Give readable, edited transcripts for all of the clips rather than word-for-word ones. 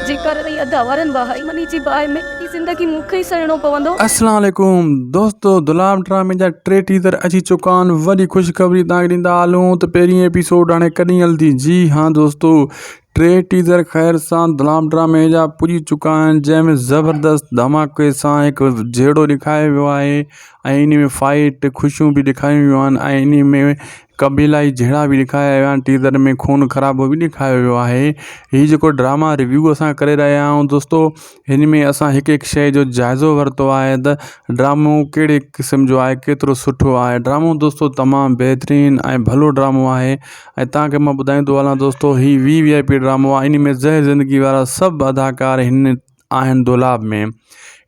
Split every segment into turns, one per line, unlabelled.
जेकर अदावारनि वाहाई मनी जी बाहि में ज़िंदगी मूंखे ई सड़नो पवंदो।
अस्सलाम वालेकुम दोस्तों, दुलाम ड्रामे जा 3 टीज़र अची चुका आहिनि। वॾी ख़ुशख़बरी तव्हांखे ॾींदा हलूं त पहिरीं एपिसोड हाणे कॾहिं हलंदी। जी हाँ दोस्तों, 3 टीज़र ख़ैर सां दुलाम ड्रामे जा पुॼी चुका आहिनि, जंहिंमें ज़बरदस्त धमाके सां हिकु जहिड़ो ॾेखारियो वियो आहे ऐं इन में फाइट ख़ुशियूं बि ॾेखारियूं वियूं आहिनि ऐं इन में कबीलाई जहिड़ा बि ॾेखारिया विया आहिनि। टीज़र में खून ख़राबो बि ॾेखारियो वियो आहे। हीअ जेको ड्रामा रिव्यू असां करे रहिया आहियूं दोस्तों, हिन में असां हिकु हिकु शइ जो जाइज़ो वरितो आहे त ड्रामो कहिड़े क़िस्म जो आहे, केतिरो सुठो आहे। ड्रामो दोस्तों तमामु बहितरीनु ऐं भलो ड्रामो आहे ऐं तव्हांखे मां ॿुधाईंदो हलां दोस्तों, हीअ VIP ड्रामो आहे। इन में ज़हर ज़िंदगी वारा सभु अदाकार हिन आहिनि दुलाब में।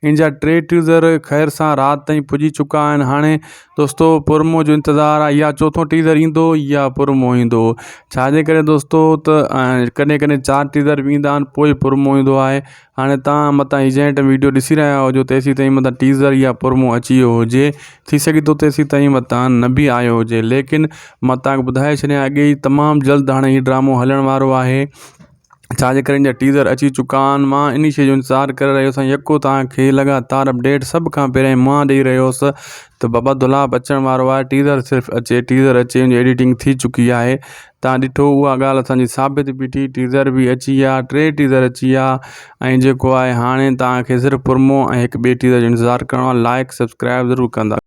इन जा 3 टीज़र ख़ैर सां राति ताईं पुॼी चुका आहिनि। हाणे दोस्तों पुरमो जो इंतज़ारु आहे, या चोथों टीज़र ईंदो या पुरमो ईंदो। छाजे करे दोस्तों त कॾहिं कॾहिं 4 टीज़र बि ईंदा आहिनि, पोइ पुरमो ईंदो आहे। हाणे तव्हां मतां एजेंट वीडियो ॾिसी रहिया हुजो, तेसीं ताईं मतां टीज़र या पुरमो अची वियो हुजे। थी सघे थो तेसीं ताईं मतां न बि आयो हुजे, लेकिन मां तव्हांखे ॿुधाए छॾियां अॻे ई तमामु जल्द हाणे हीउ ड्रामो हलण वारो आहे। छाजे करे इन जा टीज़र अची चुका आहिनि। मां इन शइ जो इंतज़ारु करे रहियो आहियां, यको तव्हांखे लगातार अपडेट सभ खां पहिरियों मां ॾेई रहियो हुउसि त बाबा दुलाब अचण वारो आहे। टीज़र सिर्फ़ु टीज़र अचे, उन जी एडिटिंग थी चुकी आहे। तव्हां ॾिठो, उहा ॻाल्हि असांजी साबित बि थी। टीज़र बि अची विया, 3 टीज़र अची विया ऐं जेको आहे हाणे तव्हांखे सिर्फ़ु पुरमो ऐं हिकु ॿिए टीज़र जो इंतज़ारु करिणो आहे। लाइक सब्सक्राइब ज़रूरु कंदा।